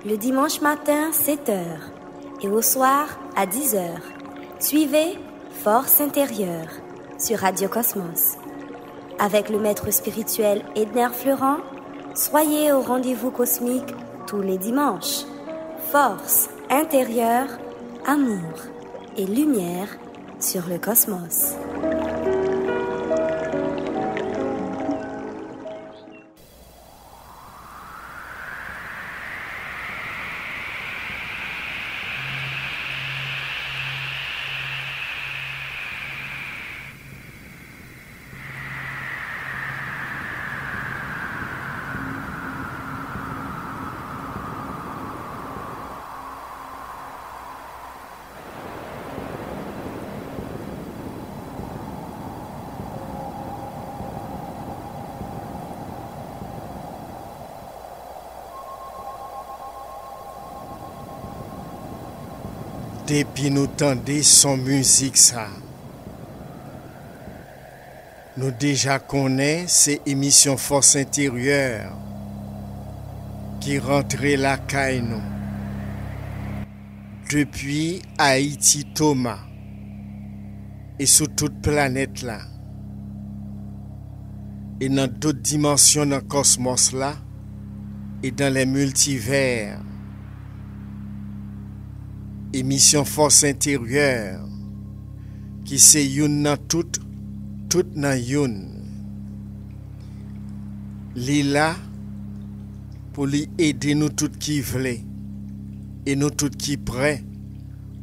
le dimanche matin 7h et au soir à 10h. Suivez Force intérieure sur Radio Cosmos. Avec le maître spirituel Edner Fleurant, soyez au rendez-vous cosmique tous les dimanches. Force intérieure, amour et lumière sur le cosmos. Depuis nous tendez son musique ça. Nous déjà connaissons ces émissions Force intérieure qui rentraient la caille nous. Depuis Haïti Thomas et sur toute planète là. Et dans d'autres dimensions dans le cosmos là et dans les multivers. Émission Force intérieure qui c'est youn dans tout dans youn. Li là pour lui aider nous tout qui vle et nous tout qui prêt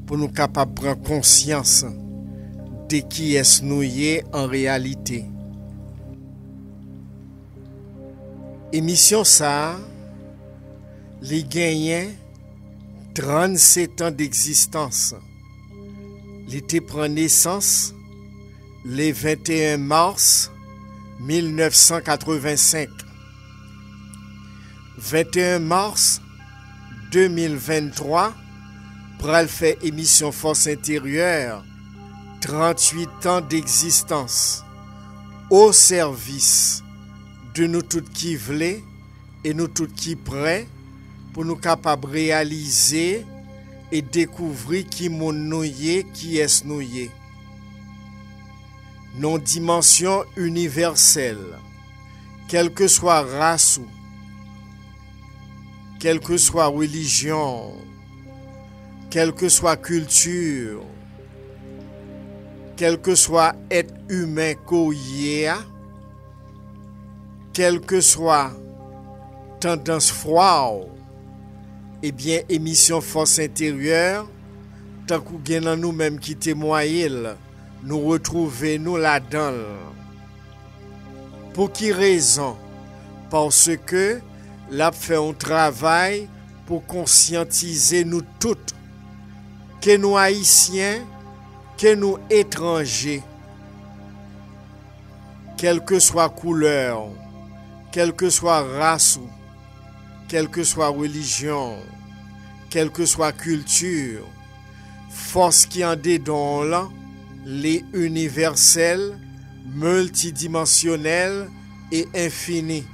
pour nous capable prendre conscience de qui est nous y en réalité. Émission ça li gagnait 37 ans d'existence. L'été prend naissance le 21 mars 1985. 21 mars 2023, pral fait émission Force intérieure, 38 ans d'existence au service de nous toutes qui vle et nous toutes qui prêt pour nous capables de réaliser et découvrir qui mon nouye, qui est nouye. Non dimension universelle, quelle que soit race, quelle que soit religion, quelle que soit culture, quel que soit être humain qu'on y a, quelle que soit tendance froide, eh bien, émission Force intérieure, tant qu'on gagne nous-mêmes qui témoignent, nous retrouvons nous là-dedans. Pour qui raison? Parce que l'a fait un travail pour conscientiser nous toutes, que nous haïtiens, que nous étrangers, quelle que soit couleur, quelle que soit race, quelle que soit religion, quelle que soit culture, force qui en dedans là, les universels, multidimensionnels et infinis.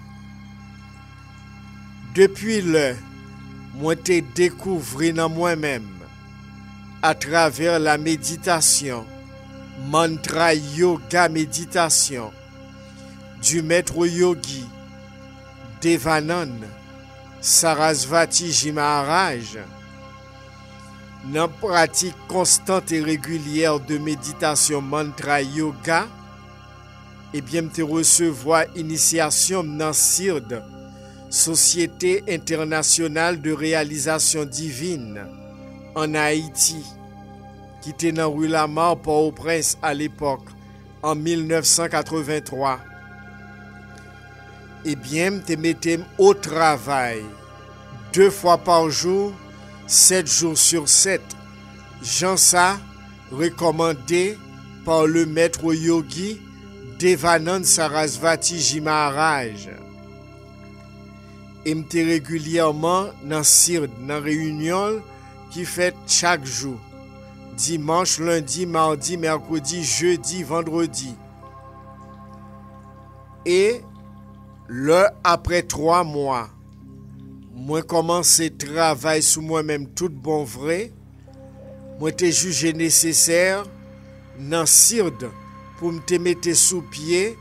Depuis le, moi t'ai découvert dans moi-même, à travers la méditation, mantra yoga méditation, du maître yogi, Devanand, Sarasvati Maharaj, dans la pratique constante et régulière de méditation mantra yoga, et bien te recevoir initiation dans SIRD, Société internationale de réalisation divine, en Haïti, qui était dans rue Lamar, Port-au-Prince à l'époque, en 1983. Eh bien, te mettez au travail 2 fois par jour, 7 jours sur 7. Jean ça, recommandé par le maître yogi Devanand Sarasvati Maharaj. Et m'te régulièrement dans CIRD, dans réunion qui fait chaque jour. Dimanche, lundi, mardi, mercredi, jeudi, vendredi. Et après 3 mois, moi commencé travail sur moi-même tout bon vrai, moi t'ai jugé nécessaire dans sirde pour me te mettre sous pied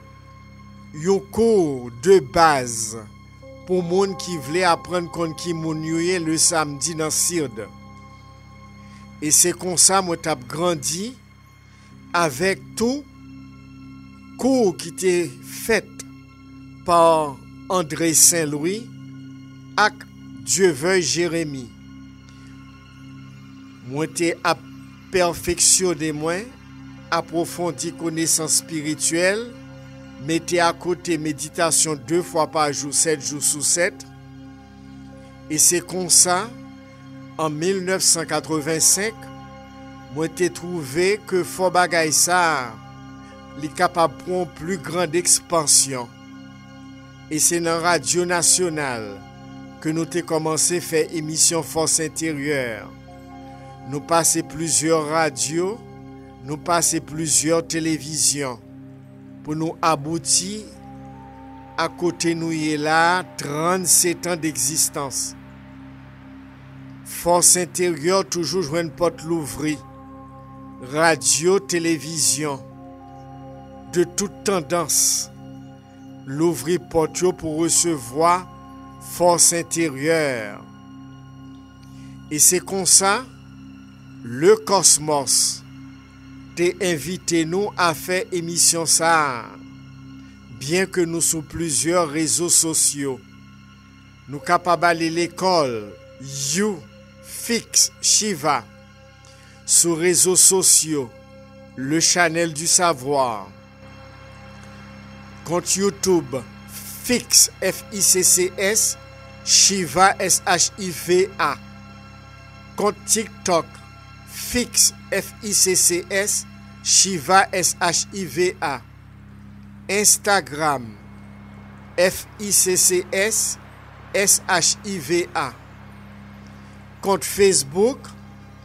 un cours de base pour monde qui voulait apprendre qu'on qui mounouye le samedi dans sirde. Et c'est comme ça moi t'ai grandi avec tout cours qui était fait par André Saint-Louis ak Dieu veuille Jérémie. Moi t'ai perfectionné moi, approfondi connaissance spirituelle, mettez à côté méditation 2 fois par jour, 7 jours sur 7. Et c'est comme ça, en 1985, moi t'ai trouvé que fort bagay ça, li capable pour une plus grande expansion. Et c'est dans Radio Nationale que nous avons commencé à faire émission Force Intérieure. Nous passons plusieurs radios, nous passons plusieurs télévisions pour nous aboutir à côté nous y est là 37 ans d'existence. Force Intérieure toujours jouer une porte l'ouvrir. Radio, télévision, de toute tendance, l'ouvrir porte pour recevoir Force Intérieure. Et c'est comme ça, le Cosmos t'a invité nous à faire émission ça. Bien que nous sur plusieurs réseaux sociaux, nous capables d'aller l'école, You, Fix, Shiva, sur réseaux sociaux, le Channel du Savoir, compte YouTube, Fix, F-I-C-C-S, Shiva, S-H-I-V-A, compte TikTok, Fix, F-I-C-C-S, Shiva, S-H-I-V-A, Instagram, F-I-C-C-S, S-H-I-V-A, compte Facebook,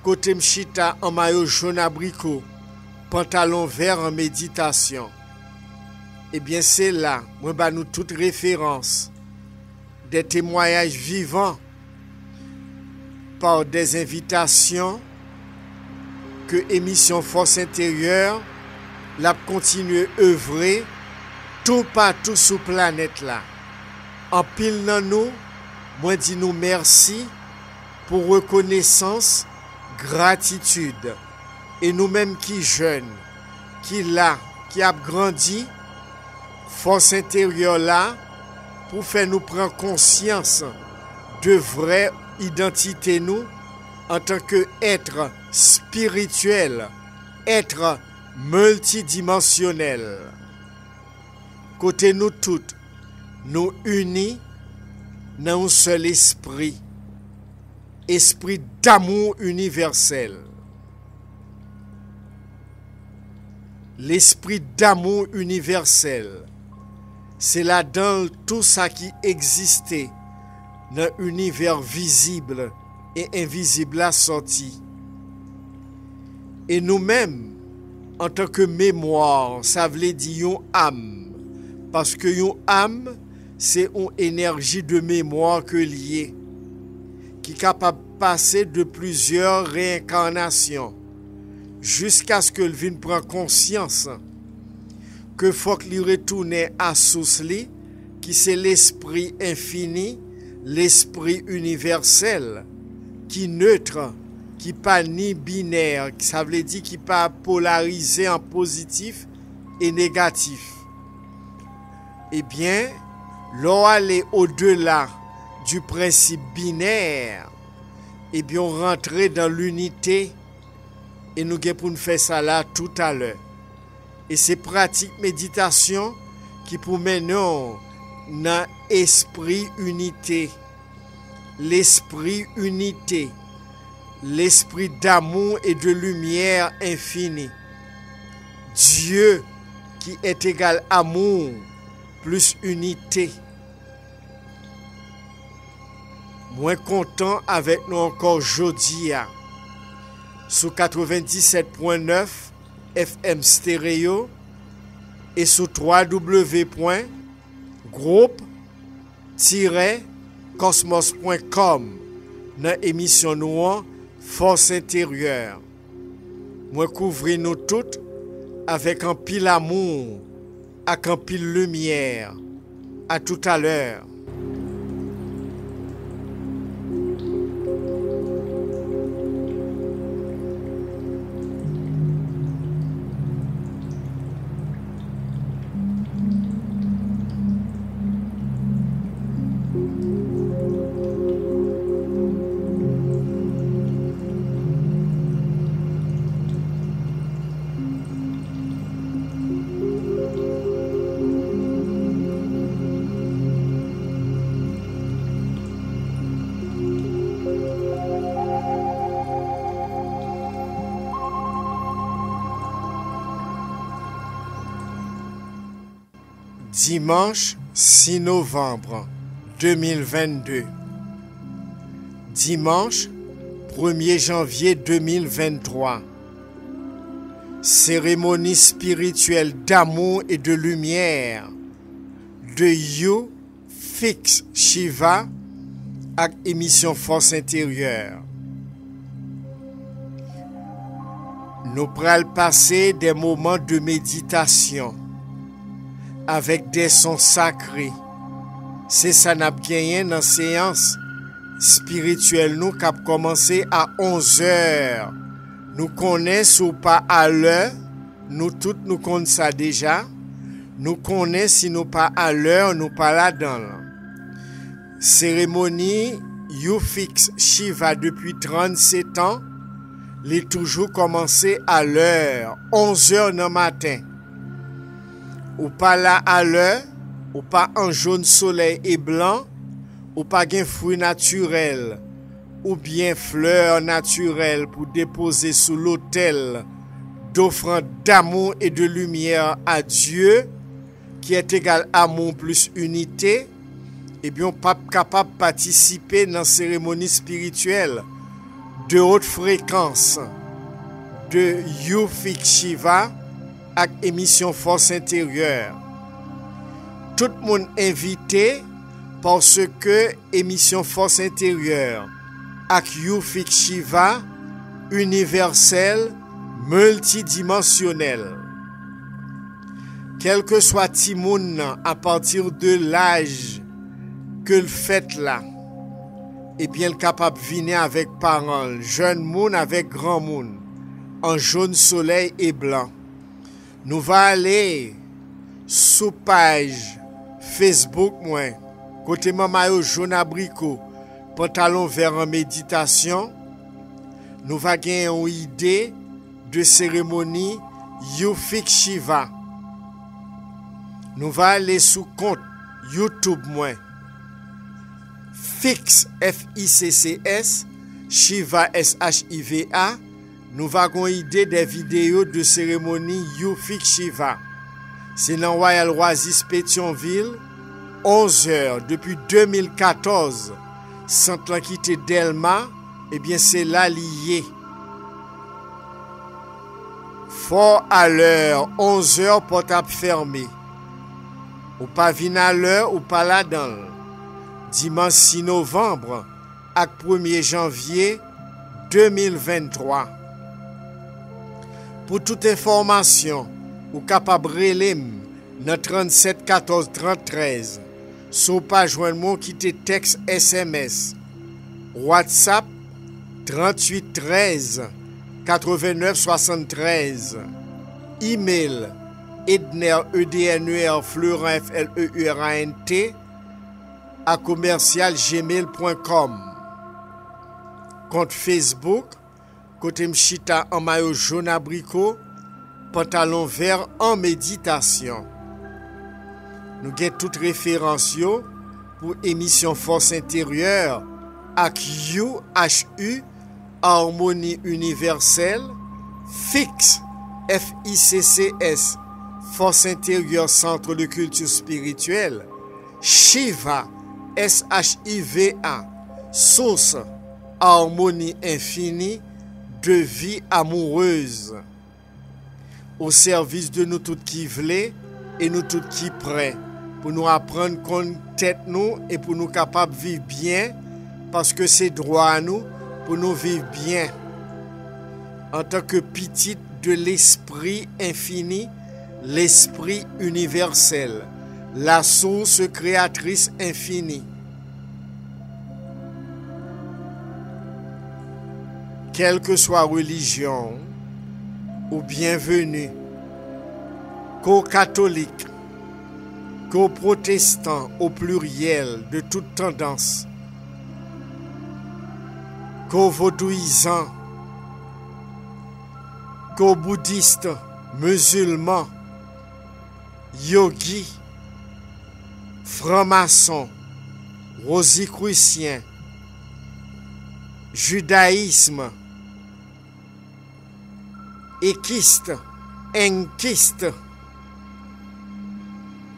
côté mchita en maillot jaune abricot, pantalon vert en méditation. Eh bien c'est là, moi bah nous toutes références, des témoignages vivants par des invitations que émission Force Intérieure l'a continué œuvrer tout partout sur planète là. En pile dans nous, moi dis nous merci pour reconnaissance, gratitude. Et nous-mêmes qui jeunes, qui là, qui a grandi, Force Intérieure là, pour faire nous prendre conscience de vraie identité nous en tant que être spirituel, être multidimensionnel. Côté nous toutes, nous unis dans un seul esprit, esprit d'amour universel. L'esprit d'amour universel, c'est là-dedans tout ça qui existait dans l'univers visible et invisible à sorti. Et nous-mêmes, en tant que mémoire, ça veut dire une âme. Parce que une âme, c'est une énergie de mémoire que liée, qui est capable de passer de plusieurs réincarnations, jusqu'à ce que le vienne prendre conscience que faut qu'il retourne à source qui c'est l'esprit infini, l'esprit universel, qui neutre, qui pas ni binaire, ça veut dire qui pas polarisé en positif et négatif. Eh bien, l'on aller au-delà du principe binaire, eh bien on rentrer dans l'unité et nous allons pour nous faire ça là tout à l'heure. Et c'est pratique méditation qui pour mener dans l'esprit unité. L'esprit unité. L'esprit d'amour et de lumière infinie. Dieu qui est égal amour plus unité. Moins content avec nous encore aujourd'hui sur 97.9 FM stéréo et sur www.groupe-cosmos.org. radiocosmos.com dans l'émission nous Force intérieure. Moi couvrir nous toutes avec un pile amour, avec un pile lumière. À tout à l'heure. Dimanche 6 novembre 2022. Dimanche 1er janvier 2023. Cérémonie spirituelle d'amour et de lumière de You Fix Shiva avec émission Force intérieure. Nous prenons passer des moments de méditation avec des sons sacrés. C'est ça n'a gagné dans séance spirituelle nous qui a commencé à 11h. Nous connaissons ou pas à l'heure, nous tous nous connaissons ça déjà. Nous connaissons si nous pas à l'heure, nous pas là-dedans. Cérémonie You Fix Shiva depuis 37 ans, les toujours commencé à l'heure, 11h dans le matin. Ou pas là à l'heure, ou pas en jaune soleil et blanc, ou pas gen fruits naturels, ou bien fleurs naturelles pour déposer sous l'autel d'offrande d'amour et de lumière à Dieu, qui est égal amour plus unité, et bien on pas capable de participer dans la cérémonie spirituelle de haute fréquence de You Fix Shiva avec émission Force intérieure. Tout le monde invité parce que émission Force intérieure avec You Fix Shiva universel, multidimensionnel. Quel que soit Timoun à partir de l'âge que le fait là, et bien le capable de venir avec parents, jeune moun avec grand moun, en jaune soleil et blanc. Nous va aller sous page Facebook moi, côté maman jaune abricot, pantalon vert en méditation. Nous va gagner une idée de cérémonie You Fix Shiva. Nous va aller sous compte YouTube moi. Fix F-I-C-C-S, Shiva S-H-I-V-A. Nous avons idée des vidéos de cérémonie You Fix Shiva. C'est dans Royal Oasis Pétionville, 11h depuis 2014. Sans quitter Delma, eh bien c'est là lié. Fort à l'heure, 11h portable fermé. Ou pas venir à l'heure ou pas là-dedans. Dimanche 6 novembre à 1er janvier 2023. Pour toute information, ou capable relais dans 37 14 33. Sous pas joindre mon qui te texte SMS. WhatsApp 38 13 89 73. Email Edner EDNER Florent FLEURANT à commercial@gmail.com. Compte Facebook côté mchita en maillot jaune abricot, pantalon vert en méditation. Nous avons toutes références pour émission Force intérieure avec HU Harmonie universelle, Fix FICCS Force intérieure Centre de culture spirituelle, Shiva SHIVA Source Harmonie infinie de vie amoureuse, au service de nous toutes qui voulons et nous toutes qui prêts pour nous apprendre qu'on tête nous et pour nous capables de vivre bien, parce que c'est droit à nous pour nous vivre bien. En tant que petite de l'esprit infini, l'esprit universel, la source créatrice infinie. Quelle que soit religion ou bienvenue, qu'aux catholiques, qu'aux protestants au pluriel de toute tendance, qu'aux vaudouisants, qu'aux bouddhistes, musulmans, yogis, francs-maçons, rosicruciens, judaïsme, équistes, enkistes,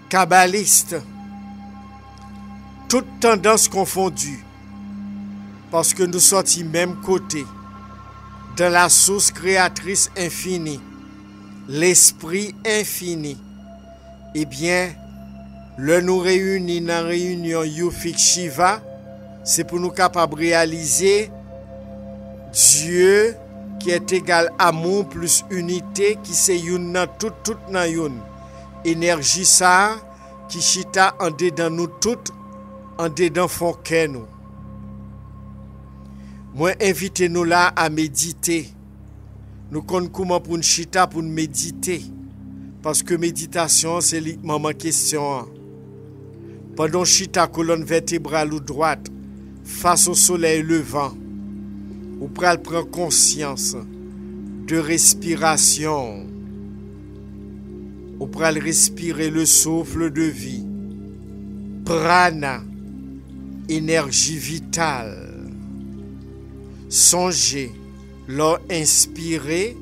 kabbalistes, toutes tendances confondues, parce que nous sortis même côté, dans la source créatrice infinie, l'esprit infini. Eh bien, le nous réunit dans la réunion Yufik Shiva, c'est pour nous capables de réaliser Dieu qui est égal amour plus unité, qui c'est une dans tout dans une. Énergie ça, qui chita en dedans nous toutes, en dedans fond que nous. Moi, invitez-nous là à méditer. Nous connaissons comment pour une chita pour méditer. Parce que méditation, c'est uniquement ma question. Pendant chita colonne vertébrale ou droite, face au soleil levant, ou pral prend conscience de respiration. Ou pral respirer le souffle de vie. Prana, énergie vitale. Songez, leur inspirer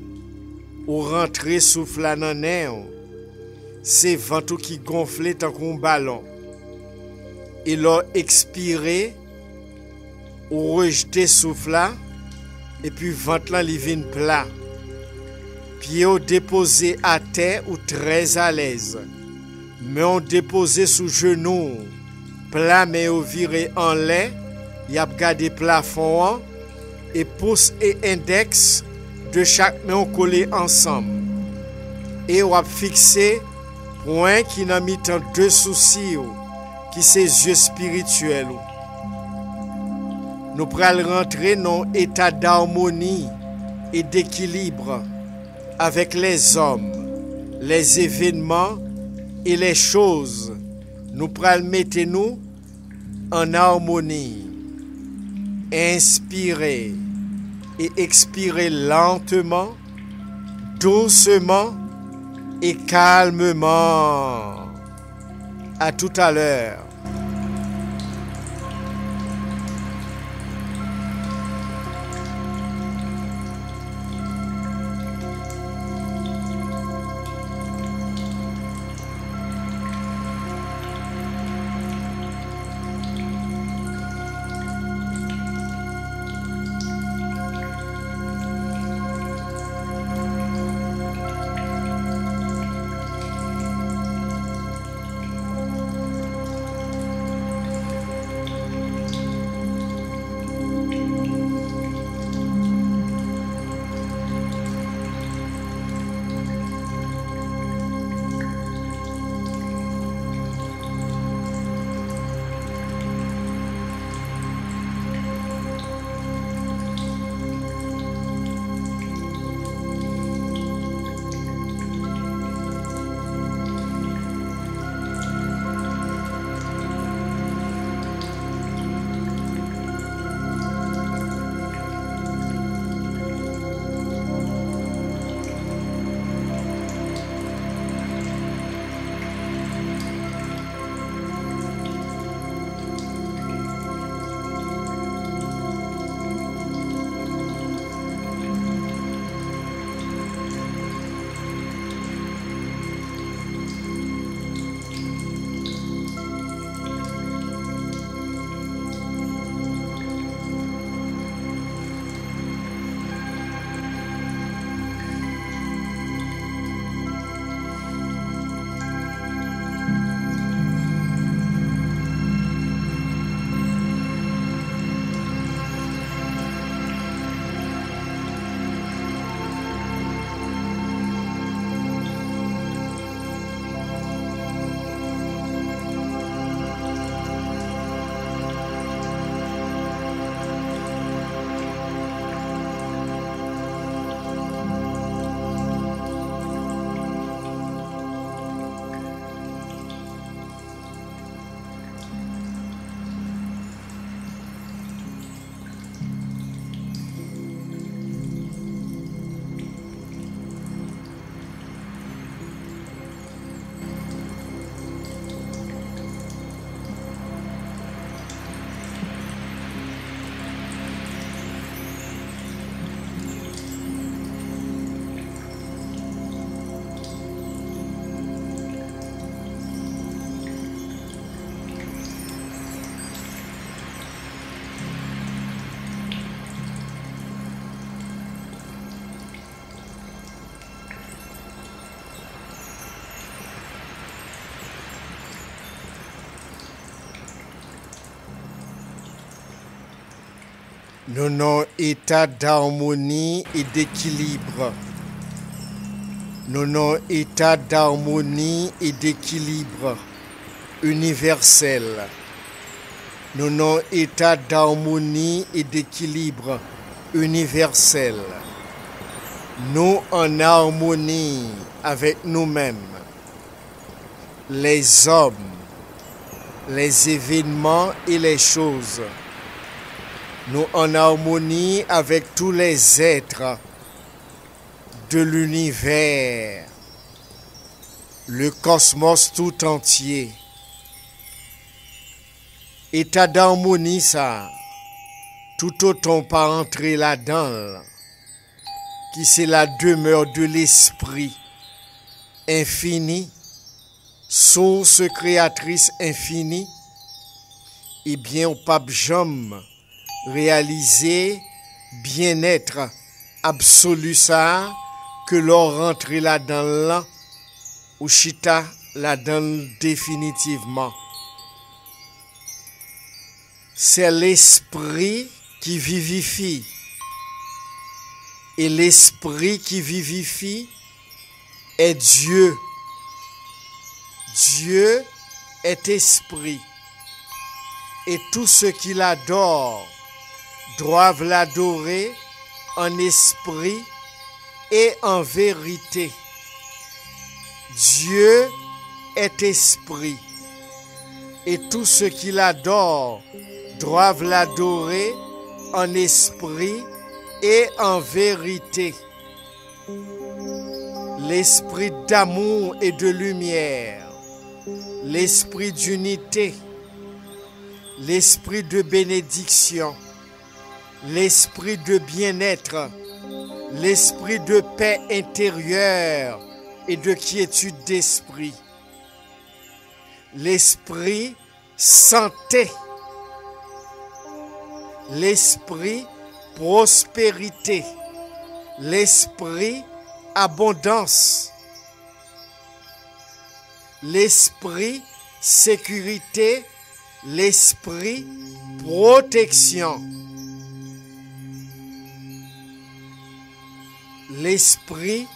ou rentrer souffle dans l'air, c'est ventre qui gonfle tant qu'un ballon. Et leur expirer ou rejeter souffle et puis ventre là li vient plat. Pied au déposé à terre ou très à l'aise. Mais on déposé sous genou, plat mais au viré en lait, y a gardé plafond et pouce et index de chaque main collés ensemble. Et on a fixé point qui n'a mis tant deux soucis qui c'est yeux spirituels. Nous prenons rentrer dans un état d'harmonie et d'équilibre avec les hommes, les événements et les choses. Nous prenons mettre nous en harmonie. Inspirez et expirez lentement, doucement et calmement. À tout à l'heure. Nous non état d'harmonie et d'équilibre. Nous non état d'harmonie et d'équilibre universel. Nous non état d'harmonie et d'équilibre universel. Nous en harmonie avec nous-mêmes, les hommes, les événements et les choses. Nous en harmonie avec tous les êtres de l'univers, le cosmos tout entier. État d'harmonie, ça, tout autant pas entrer là-dedans, qui c'est la demeure de l'esprit infini, source créatrice infinie, eh bien, au pape Jom réaliser bien-être absolu ça, que l'on rentre là-dedans là, ou chita là-dedans définitivement. C'est l'esprit qui vivifie. Et l'esprit qui vivifie est Dieu. Dieu est esprit. Et tous ceux qui l'adorent doivent l'adorer en esprit et en vérité. Dieu est esprit. Et tous ceux qui l'adorent doivent l'adorer en esprit et en vérité. L'esprit d'amour et de lumière, l'esprit d'unité, l'esprit de bénédiction, l'esprit de bien-être, l'esprit de paix intérieure et de quiétude d'esprit, l'esprit santé, l'esprit prospérité, l'esprit abondance, l'esprit sécurité, l'esprit protection, l'esprit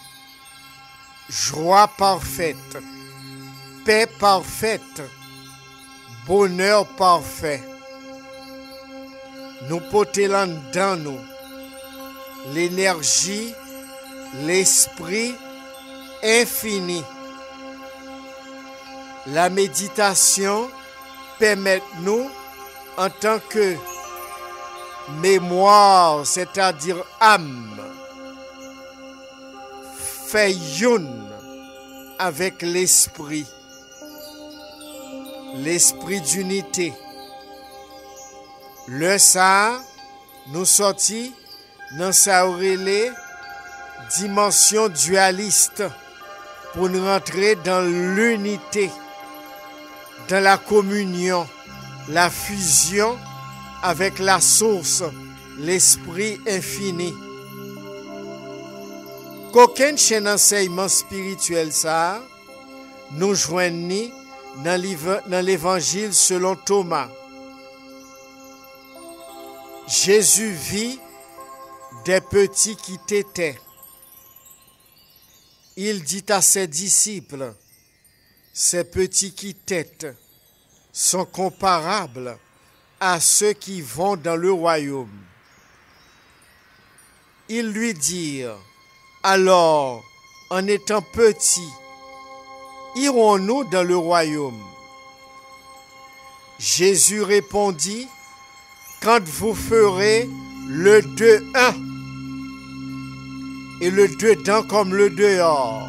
joie parfaite, paix parfaite, bonheur parfait. Nous potelons dans nous l'énergie, l'esprit infini. La méditation permet nous, en tant que mémoire, c'est-à-dire âme, fait une avec l'esprit, l'esprit d'unité. Le ça nous sortit dans sa dimension dualiste pour nous rentrer dans l'unité, dans la communion, la fusion avec la source, l'esprit infini. Qu'aucun chaîne d'enseignement spirituel ça nous joignit dans l'évangile selon Thomas. Jésus vit des petits qui tétaient. Il dit à ses disciples, ces petits qui têtent sont comparables à ceux qui vont dans le royaume. Ils lui dirent, alors, en étant petits, irons-nous dans le royaume? Jésus répondit, quand vous ferez le dedans, et le dedans comme le dehors,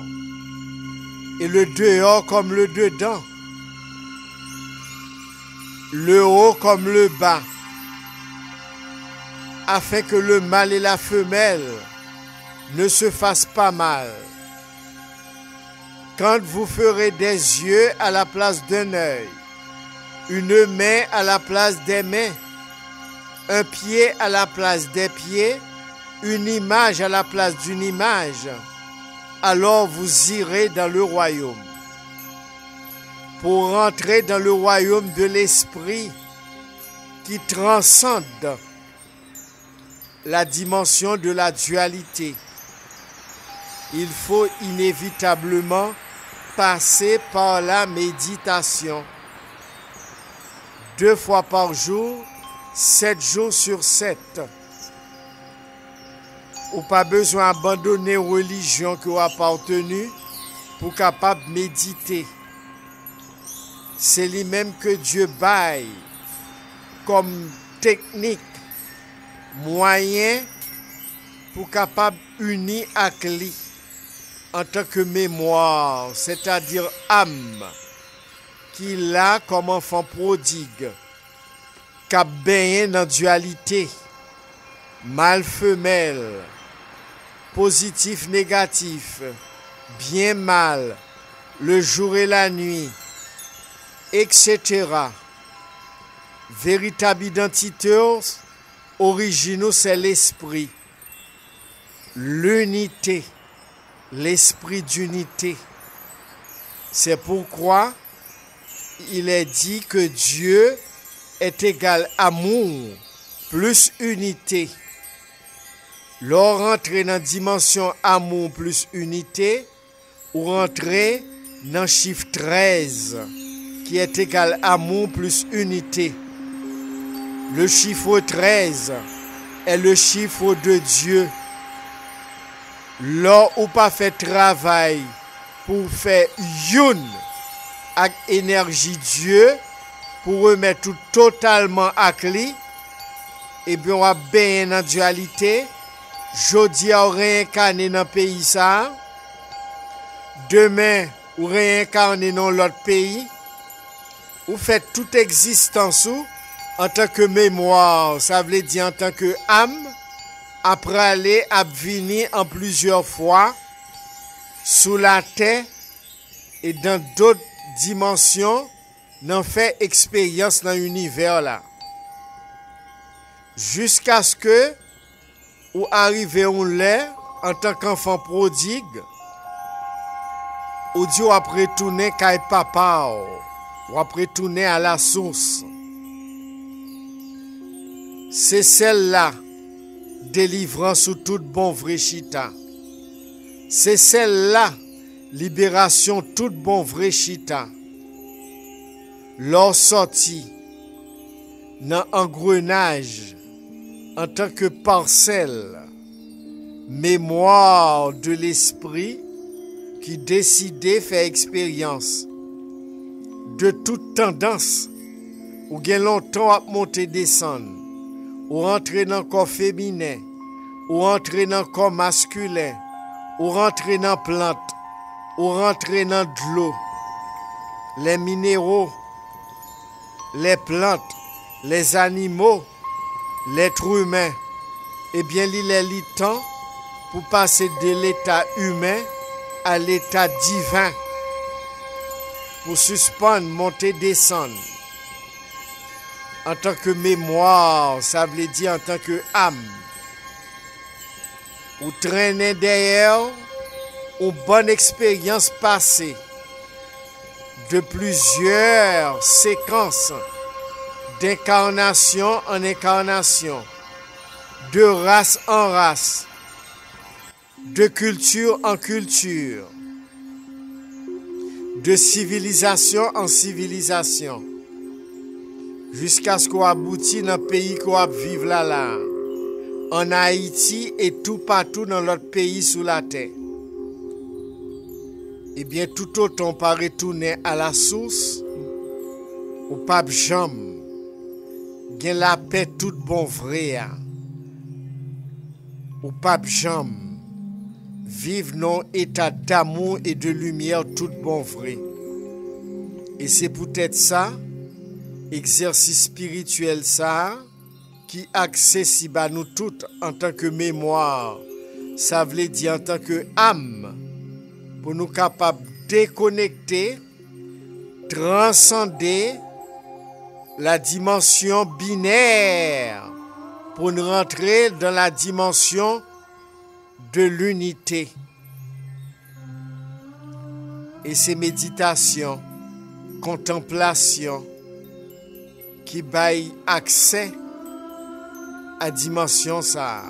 et le dehors comme le dedans, le haut comme le bas, afin que le mâle et la femelle ne se fassent pas mal. Quand vous ferez des yeux à la place d'un œil, une main à la place des mains, un pied à la place des pieds, une image à la place d'une image, alors vous irez dans le royaume. Pour rentrer dans le royaume de l'esprit qui transcende la dimension de la dualité. Il faut inévitablement passer par la méditation. 2 fois par jour, 7 jours sur 7. Ou pas besoin d'abandonner la religion que vous appartenu pour capable méditer. C'est lui-même que Dieu baille comme technique, moyen pour capable unir avec lui en tant que mémoire, c'est-à-dire âme, qui l'a comme enfant prodigue, qui a baigné dans la dualité, mal-femelle, positif-négatif, bien-mal, le jour et la nuit, etc. Véritable identité originale, c'est l'esprit. L'unité, l'esprit d'unité. C'est pourquoi il est dit que Dieu est égal amour plus unité. Lors rentrer dans la dimension amour plus unité, ou rentrer dans le chiffre 13, qui est égal amour plus unité. Le chiffre 13 est le chiffre de Dieu. Lors où pas fait travail pour faire une avec énergie Dieu, pour remettre tout totalement à lui, et bien on va bien dans la dualité. Jodi a réincarné dans le pays ça. Demain, ou réincarné dans l'autre pays. Ou fait toute existence en tant que mémoire. Ça veut dire en tant que âme. Après aller à venir en plusieurs fois sous la terre et dans d'autres dimensions, n'en fait expérience dans l'univers là. Jusqu'à ce que ou arriver on l'est en tant qu'enfant prodigue, ou Dieu après retourner qu'à papa, ou après retourner à la source. C'est celle-là, délivrance sous toute bon vrai chita. C'est celle-là, libération toute bon vrai chita. Leur sortie dans engrenage en tant que parcelle, mémoire de l'esprit qui décidait faire expérience de toute tendance ou bien longtemps à monter descendre ou rentrer dans le corps féminin ou rentrer dans le corps masculin ou rentrer dans la plante ou rentrer dans de l'eau, les minéraux, les plantes, les animaux, l'être humain. Eh bien, il est le temps pour passer de l'état humain à l'état divin, pour suspendre, monter, descendre. En tant que mémoire, ça veut dire en tant que âme. Ou traîner derrière une bonne expérience passée de plusieurs séquences d'incarnation en incarnation, de race en race, de culture en culture, de civilisation en civilisation, jusqu'à ce qu'on aboutit dans le pays qu'on vivre là, en Haïti et tout partout dans l'autre pays sous la terre. Eh bien, tout autant par retourner à la source, au pape Jean, gen la paix tout bon vrai. Au pape Jean, vive non état d'amour et de lumière tout bon vrai. Et c'est peut-être ça, exercice spirituel ça, qui accessible à nous toutes en tant que mémoire. Ça veut dire en tant que âme, pour nous capables de déconnecter, transcender la dimension binaire pour nous rentrer dans la dimension de l'unité. Et ces méditations, contemplations qui baillent accès à dimension ça.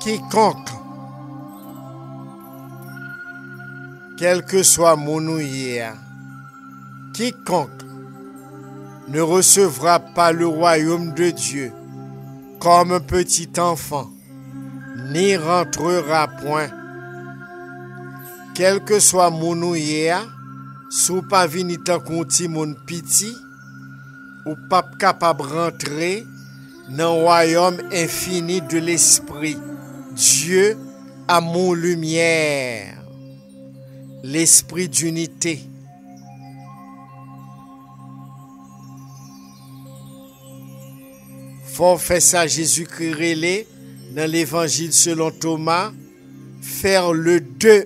Quiconque, quel que soit mon ouïe, quiconque ne recevra pas le royaume de Dieu comme un petit enfant, n'y rentrera point. Quel que soit mon ouïe, sou pas vini tan konti mon piti, ou pas capable rentrer dans le royaume infini de l'esprit. Dieu, amour, lumière, l'esprit d'unité. Faut faire ça, Jésus-Christ relé dans l'évangile selon Thomas, faire le 2-1,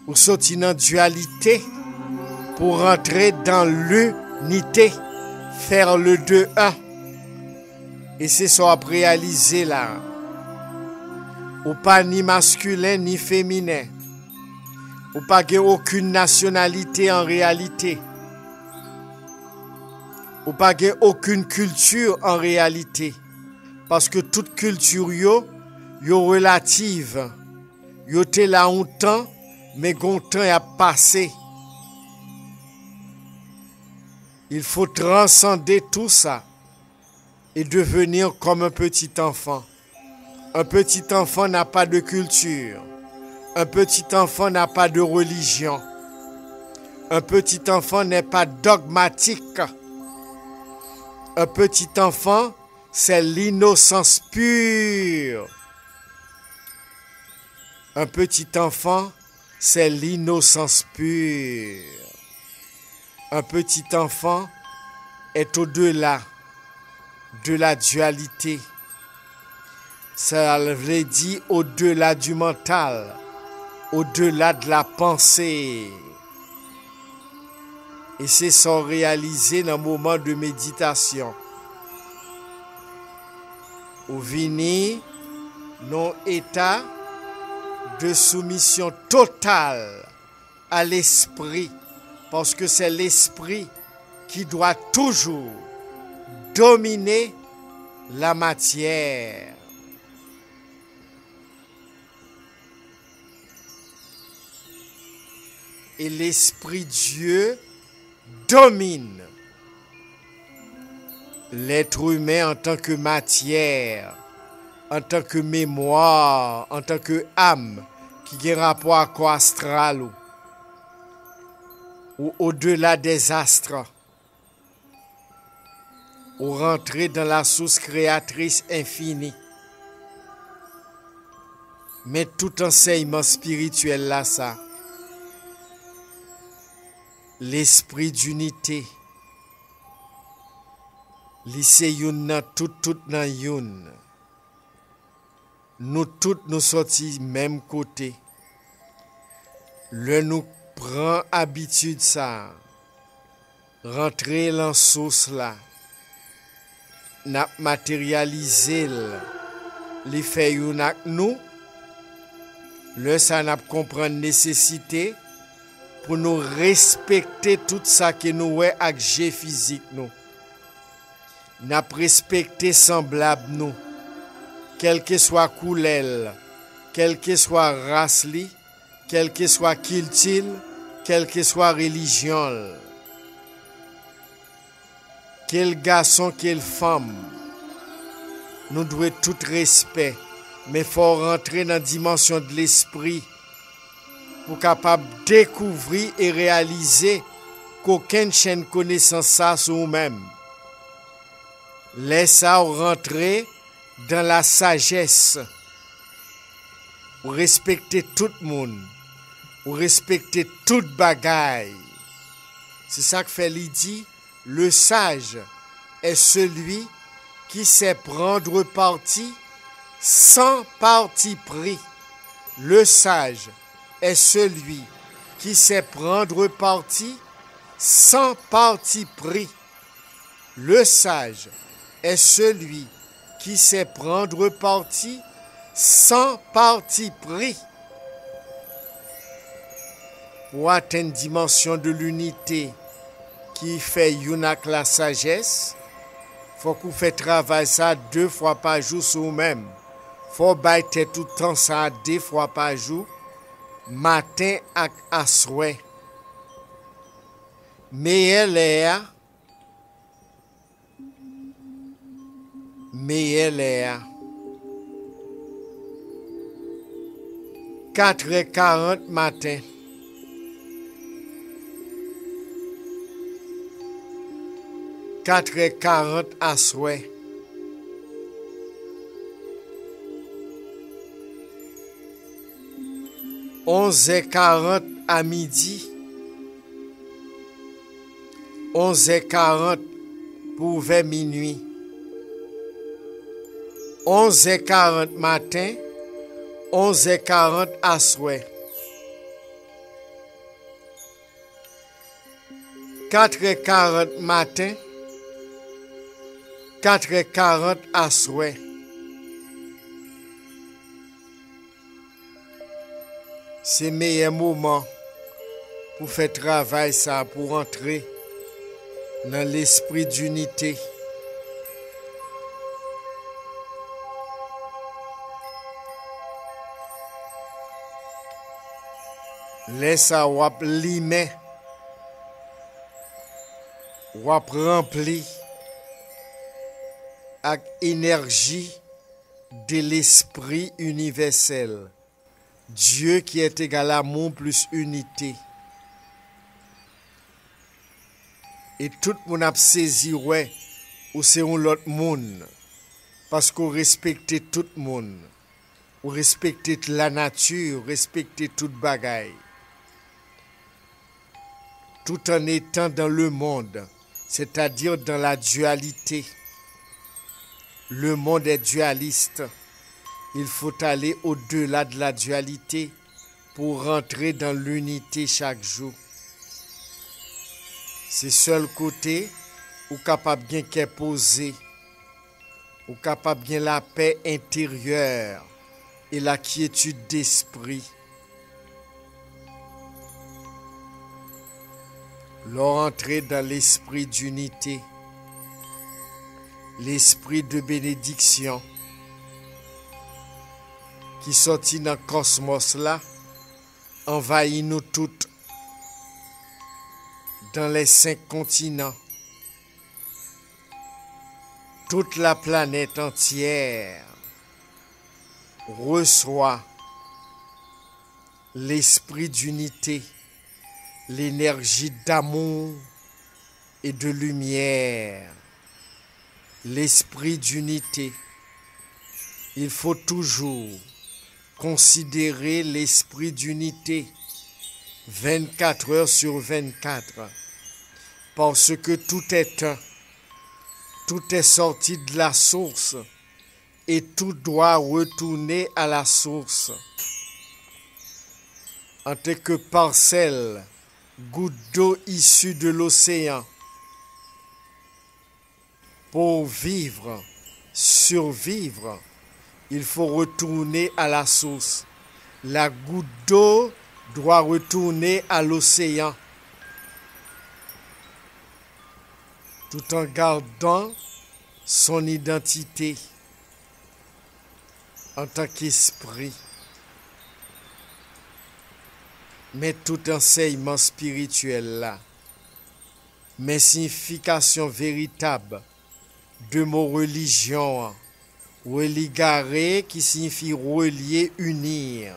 ou sortir dans dualité pour rentrer dans l'unité, faire le 2-1. Et c'est ça à réaliser là. Ou pas ni masculin ni féminin. Ou pas aucune nationalité en réalité. Ou pas aucune culture en réalité. Parce que toute culture yo relative. Yo te là un temps, mais gon temps a passé. Il faut transcender tout ça et devenir comme un petit enfant. Un petit enfant n'a pas de culture. Un petit enfant n'a pas de religion. Un petit enfant n'est pas dogmatique. Un petit enfant, c'est l'innocence pure. Un petit enfant, c'est l'innocence pure. Un petit enfant est au-delà de la dualité. Ça veut dire au-delà du mental, au-delà de la pensée. Et c'est ça réalisé dans le moment de méditation. Ou vini non état de soumission totale à l'esprit, parce que c'est l'esprit qui doit toujours dominer la matière. Et l'esprit Dieu domine l'être humain en tant que matière, en tant que mémoire, en tant que âme qui a rapport à quoi astral ou au-delà des astres, ou rentrer dans la source créatrice infinie. Mais tout enseignement spirituel là, ça, l'esprit d'unité, lycée youn nan tout nan youn. Nous tous nous sortis même côté. Le nous prend habitude ça. Rentrer dans source là. N'a matérialiser les faits youn ak nous. Le ça n'a comprendre nécessité pour nous respecter tout ça que nous ouais ak jè physique nous. N'a respecter semblable nous. Quel que soit couleur, quel que soit race li, quel que soit culture, quel que soit religion. Quel garçon, quelle femme, nous devons tout respect, mais faut rentrer dans la dimension de l'esprit pour capable découvrir et réaliser qu'aucune chaîne connaissance ça sur nous-mêmes. Laissez rentrer dans la sagesse, ou respecter tout le monde, ou respecter toute bagaille. C'est ça que fait Lydie. Le sage est celui qui sait prendre parti sans parti pris. Le sage est celui qui sait prendre parti sans parti pris. Le sage est celui qui sait prendre parti sans parti pris. Pour atteindre la dimension de l'unité qui fait yunak la sagesse, faut qu'on fait travail ça 2 fois par jour sur vous-même. Faut bailler tout le temps ça 2 fois par jour, matin et à soir. Meilleur l'air. 4h40 matin. 4h40 à soir. 11h40 à midi. 11h40 pour vers minuit. 11h40 matin. 11h40 à soir. 4h40 matin. 4h40 à soir. C'est le meilleur moment pour faire travail ça, pour entrer dans l'esprit d'unité. Laisse à wap limé, wap rempli avec énergie de l'esprit universel. Dieu qui est égal à amour plus unité. Et tout le monde a saisi, ouais, ou c'est un autre monde. Parce qu'on respecte tout le monde. On respecte la nature, respecte toute bagaille. Tout en étant dans le monde, c'est-à-dire dans la dualité. Le monde est dualiste. Il faut aller au-delà de la dualité pour rentrer dans l'unité chaque jour. C'est seul côté où capable bien qu'est posé, où capable bien la paix intérieure et la quiétude d'esprit. Leur entrer dans l'esprit d'unité, l'esprit de bénédiction qui sortit dans le cosmos là, envahit nous toutes dans les 5 continents. Toute la planète entière reçoit l'esprit d'unité, l'énergie d'amour et de lumière. L'esprit d'unité. Il faut toujours considérer l'esprit d'unité 24 heures sur 24 parce que tout est un, tout est sorti de la source et tout doit retourner à la source en tant que parcelle, goutte d'eau issue de l'océan. Pour vivre, survivre, il faut retourner à la source. La goutte d'eau doit retourner à l'océan. Tout en gardant son identité en tant qu'esprit. Mais tout enseignement spirituel là, mais signification véritable de mot religion, religare qui signifie relier, unir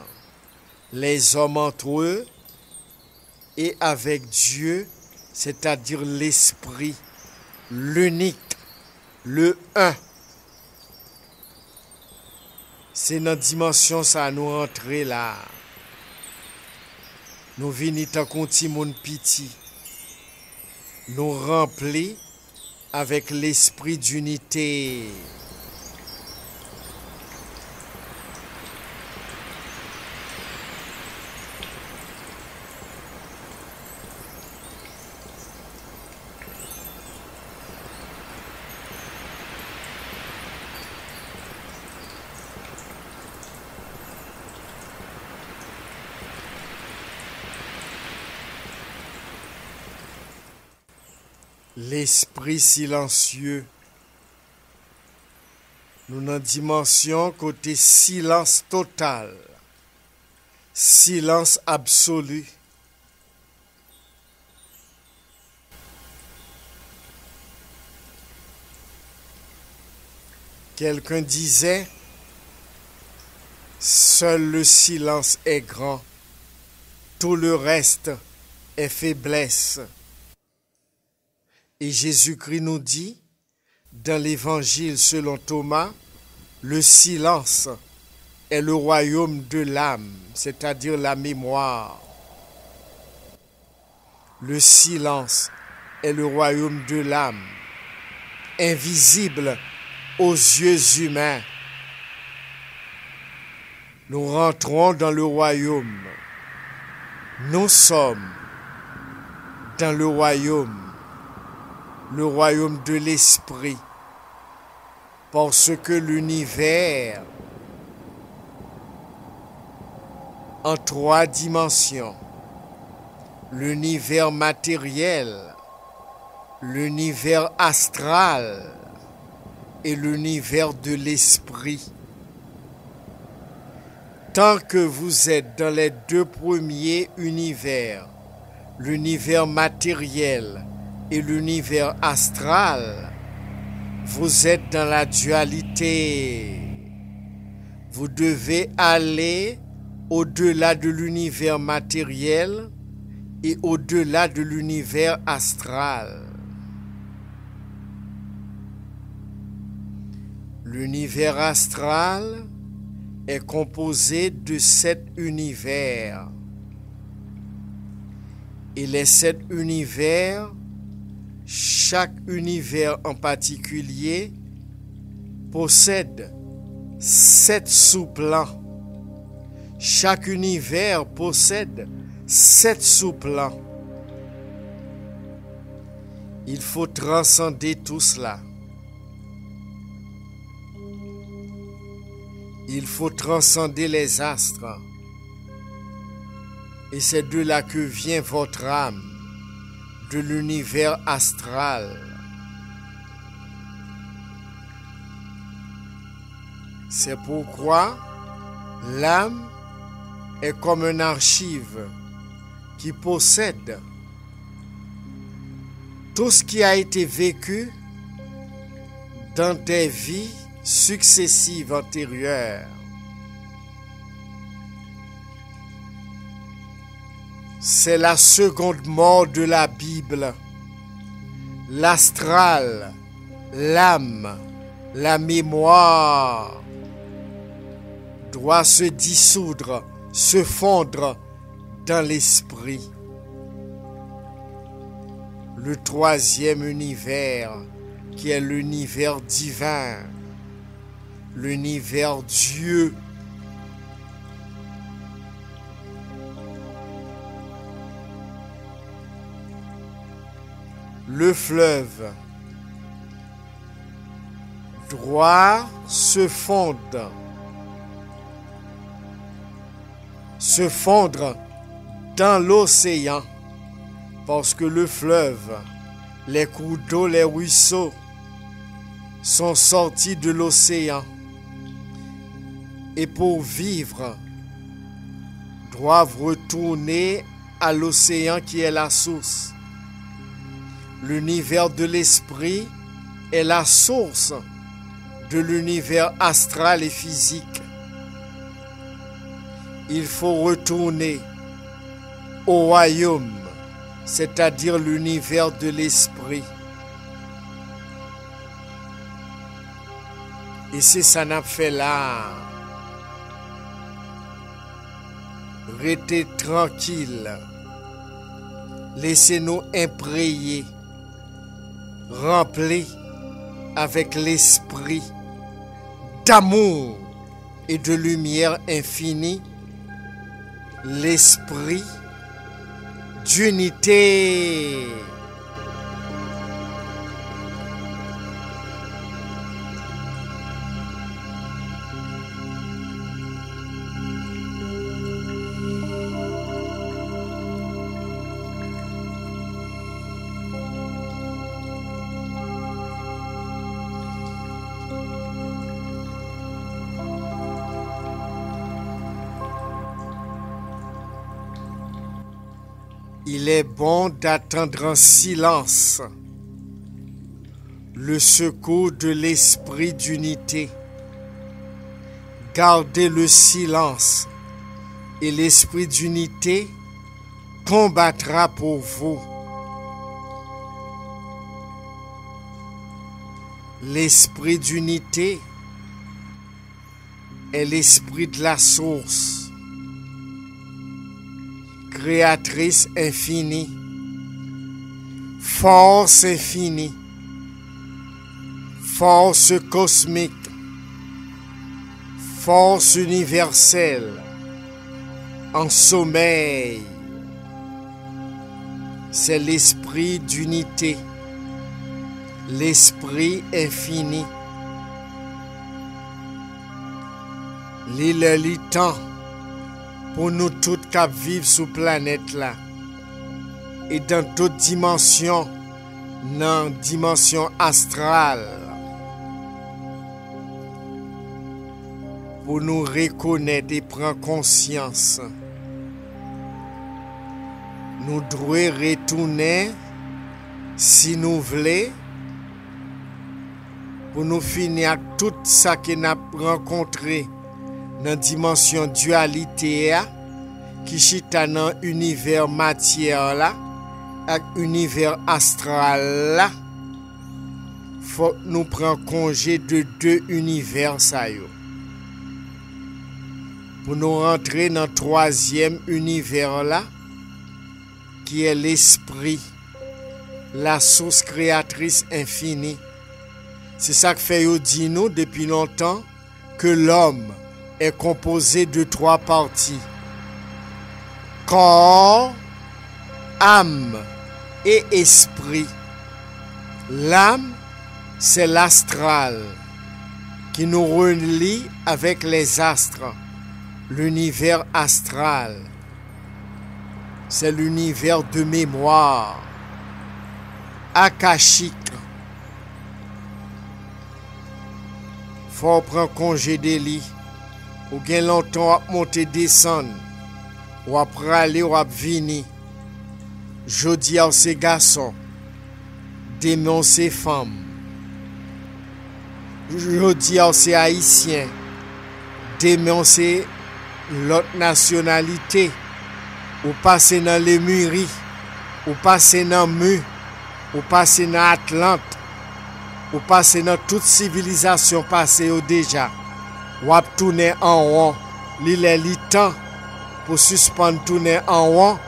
les hommes entre eux et avec Dieu, c'est-à-dire l'esprit, l'unique, le un. C'est notre dimension ça nous rentrer là. Nous venons tant qu'on petit monde petit. Nous remplis avec l'esprit d'unité. l'esprit silencieux. Nous dans dimension côté silence total, silence absolu. Quelqu'un disait, seul le silence est grand, tout le reste est faiblesse. Et Jésus-Christ nous dit, dans l'Évangile selon Thomas, le silence est le royaume de l'âme, c'est-à-dire la mémoire. Le silence est le royaume de l'âme, invisible aux yeux humains. Nous rentrons dans le royaume. Nous sommes dans le royaume de l'esprit, parce que l'univers en 3 dimensions, l'univers matériel, l'univers astral et l'univers de l'esprit. Tant que vous êtes dans les 2 premiers univers, l'univers matériel et l'univers astral, vous êtes dans la dualité. Vous devez aller au-delà de l'univers matériel et au-delà de l'univers astral. L'univers astral est composé de 7 univers. Et les 7 univers, chaque univers en particulier, possède 7 sous-plans. Chaque univers possède 7 sous-plans. Il faut transcender tout cela. Il faut transcender les astres. Et c'est de là que vient votre âme, de l'univers astral. C'est pourquoi l'âme est comme une archive qui possède tout ce qui a été vécu dans des vies successives antérieures. C'est la seconde mort de la Bible. L'astral, l'âme, la mémoire doit se dissoudre, se fondre dans l'esprit. Le 3e univers, qui est l'univers divin, l'univers Dieu. Le fleuve droit se fondre dans l'océan, parce que le fleuve, les cours d'eau, les ruisseaux sont sortis de l'océan et pour vivre doivent retourner à l'océan qui est la source. L'univers de l'esprit est la source de l'univers astral et physique. Il faut retourner au royaume, c'est-à-dire l'univers de l'esprit. Et c'est ça n'a fait là. Restez tranquille. Laissez-nous imprégner, remplis avec l'esprit d'amour et de lumière infinie, l'esprit d'unité. Il est bon d'attendre en silence le secours de l'esprit d'unité. Gardez le silence et l'esprit d'unité combattra pour vous. L'esprit d'unité est l'esprit de la source, créatrice infinie, force infinie, force cosmique, force universelle, en sommeil. C'est l'esprit d'unité, l'esprit infini. Li temps pour nous toutes qui vivons sur la planète là et dans toute dimension, dans dimension astrale, pour nous reconnaître et prendre conscience. Nous devons retourner, si nous voulons, pour nous finir tout ça que nous avons rencontré dans la dimension dualité qui chita dans l'univers matière là, avec l'univers astral là. Faut nous prendre congé de deux univers ça yo. Pour nous rentrer dans le troisième univers là, qui est l'esprit, la source créatrice infinie. C'est ça que fait dit nous depuis longtemps que l'homme est composé de trois parties: corps, âme et esprit. L'âme, c'est l'astral qui nous relie avec les astres. L'univers astral, c'est l'univers de mémoire, akashique. Faut prendre congé des lits. Ou bien longtemps à monter descendre, ou après aller ou à venir. Jodi à ces garçons, demain ces femmes. Jodi à ces haïtiens, demain c'est l'autre nationalité. Ou passer dans les Muries, ou passer dans Mu, ou passer dans Atlante, ou passer dans toute civilisation passée déjà. Ou ap tourner en rond, il est temps pour suspendre tourner en rond,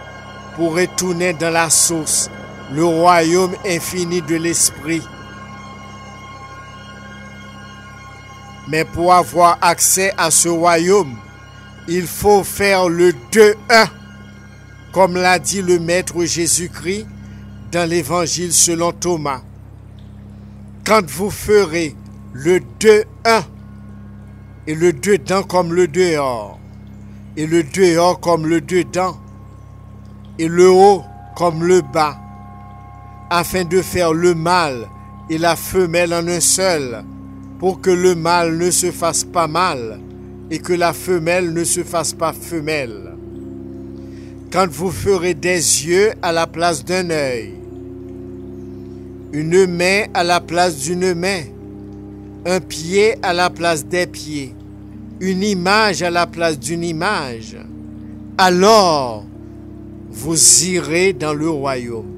pour retourner dans la source, le royaume infini de l'esprit. Mais pour avoir accès à ce royaume, il faut faire le 2-1, comme l'a dit le Maître Jésus-Christ dans l'Évangile selon Thomas. Quand vous ferez le 2-1, et le dedans comme le dehors, et le dehors comme le dedans, et le haut comme le bas, afin de faire le mâle et la femelle en un seul, pour que le mâle ne se fasse pas mâle, et que la femelle ne se fasse pas femelle. Quand vous ferez des yeux à la place d'un œil, une main à la place d'une main, un pied à la place des pieds, une image à la place d'une image, alors vous irez dans le royaume.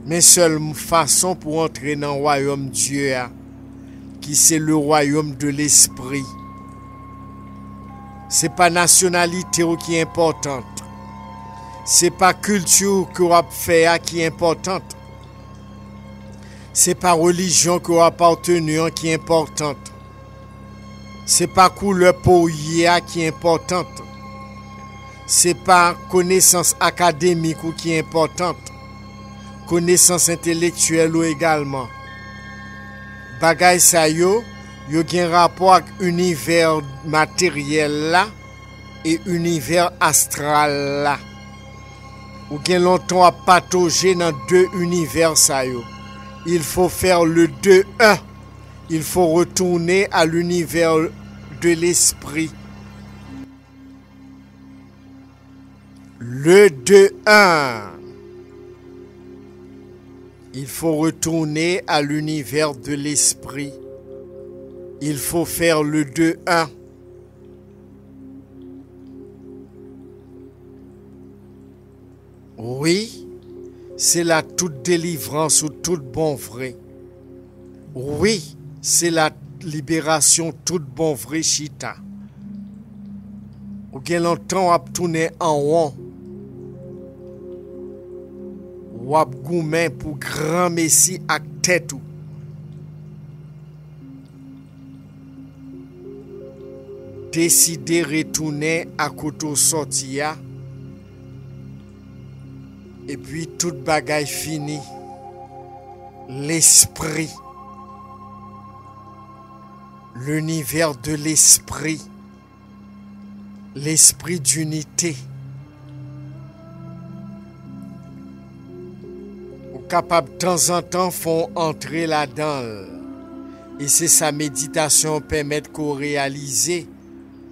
Mais seule façon pour entrer dans le royaume Dieu, qui c'est le royaume de l'esprit. C'est pas nationalité qui est importante. C'est pas culture que vous fait qui est importante. C'est pas religion que vous appartenez qui est importante. C'est pas couleur peau qui est importante. C'est pas connaissance académique qui est importante. Connaissance intellectuelle ou également. Bagay sa yo gen rapport avec univers matériel là et univers astral là. Ou gen longtemps à patauger dans deux univers sa yo. Il faut faire le 2-1. Il faut retourner à l'univers de l'esprit. Le 2-1. Il faut retourner à l'univers de l'esprit. Il faut faire le 2-1. Oui, c'est la toute délivrance ou toute bon vrai. Oui, c'est la libération toute bon vrai chita. Ou gen longtemps ap tourner en rond. Ou ap goumen pour grand messie ak tête ou. Décider retourner à koto sortia. Et puis toute bagaille fini. L'esprit. L'univers de l'esprit. L'esprit d'unité. Ou capable de temps en temps font entrer là-dedans. Et c'est sa méditation permet qu'on réalise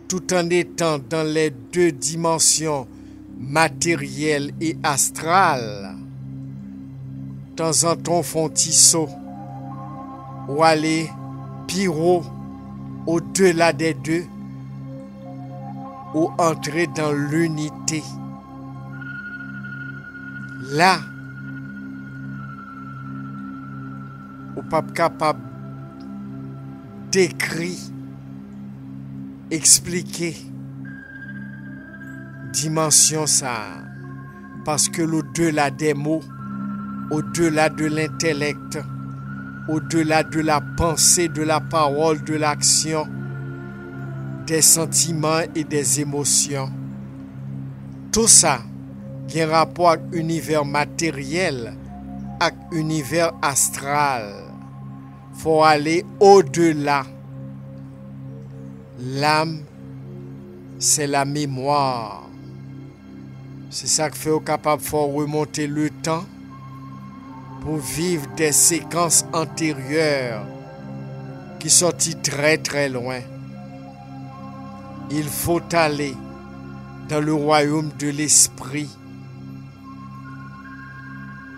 tout en étant dans les deux dimensions matérielle et astrale. De temps en temps font tissot ou aller piro au-delà des deux ou entrer dans l'unité. Là, ou pas capable d'écrire, expliquer dimension ça, parce que l'au-delà des mots, au-delà de l'intellect, au-delà de la pensée, de la parole, de l'action, des sentiments et des émotions, tout ça a un rapport avec l'univers matériel, avec l'univers astral. Faut aller au-delà. L'âme, c'est la mémoire. C'est ça qui fait au capable de remonter le temps pour vivre des séquences antérieures qui sont très très loin. Il faut aller dans le royaume de l'esprit,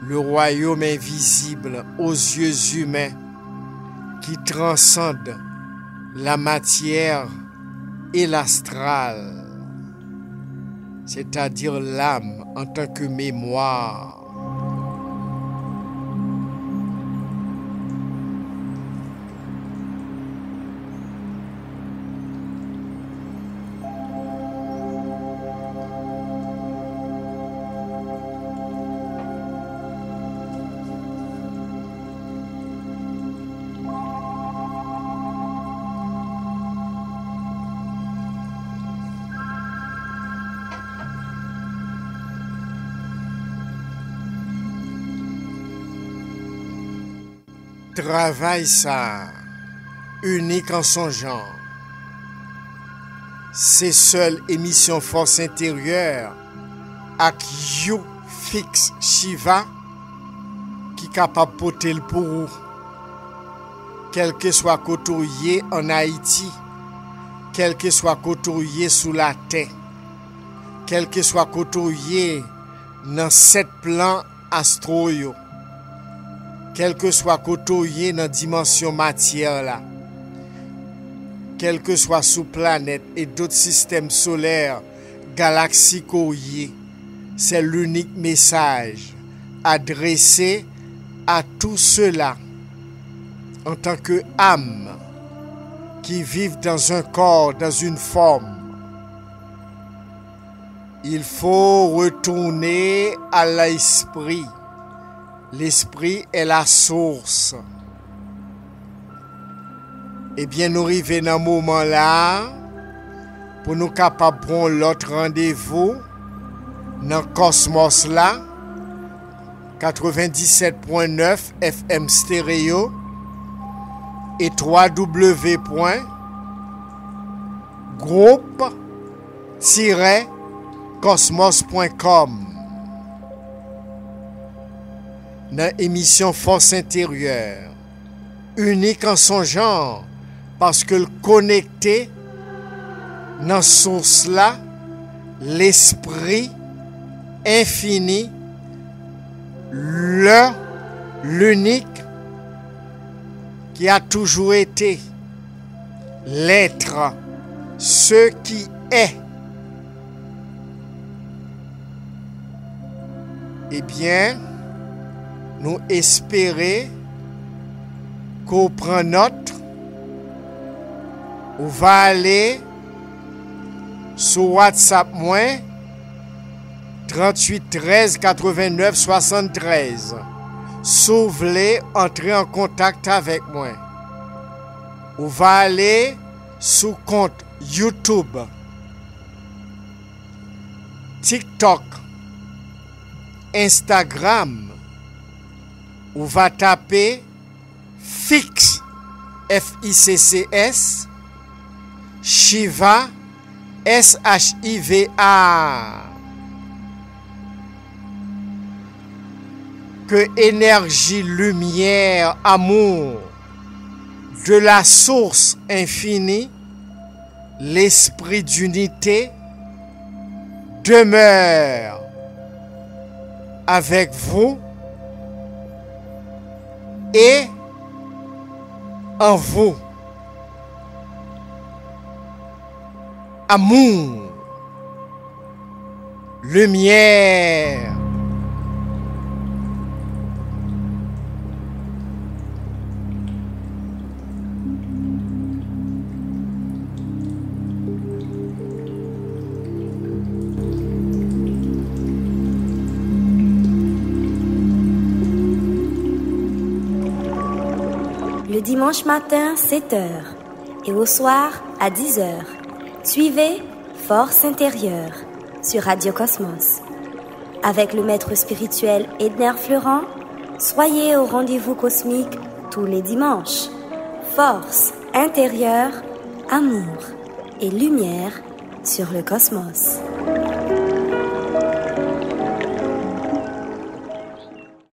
le royaume invisible aux yeux humains qui transcende la matière et l'astral, c'est-à-dire l'âme en tant que mémoire. Travail ça, unique en son genre. C'est seule émission Force Intérieure avec You Fix Shiva qui est capable de porter le pour vous. Quel que soit côtoyé en Haïti, quel que soit côtoyé sous la terre, quel que soit côtoyé dans 7 plans astro, quel que soit côtoyé dans dimension matière là, quel que soit sous planète et d'autres systèmes solaires, galaxies courrier, c'est l'unique message adressé à tous ceux-là en tant que âme qui vivent dans un corps, dans une forme. Il faut retourner à l'esprit. L'esprit est la source. Eh bien, nous arrivons dans un moment là pour nous capables de prendre l'autre rendez-vous dans le cosmos là, 97.9 FM stéréo et www.groupe-cosmos.com. Dans l'émission Force Intérieure, unique en son genre, parce que le connecté dans source là, l'esprit infini, l'unique, qui a toujours été, l'être, ce qui est. Eh bien, nous espérons qu'on prend note, on va aller sur WhatsApp moins 38 13 89 73. Si vous voulez entrer en contact avec moi, on va aller sur compte YouTube, TikTok, Instagram. On va taper Fix, F-I-C-C-S, Shiva, S-H-I-V-A. Que énergie, lumière, amour de la source infinie, l'esprit d'unité demeure avec vous et en vous. Amour, lumière, le dimanche matin 7h et au soir à 10h. Suivez Force intérieure sur Radio Cosmos. Avec le maître spirituel Edner Fleurant, soyez au rendez-vous cosmique tous les dimanches. Force intérieure, amour et lumière sur le cosmos.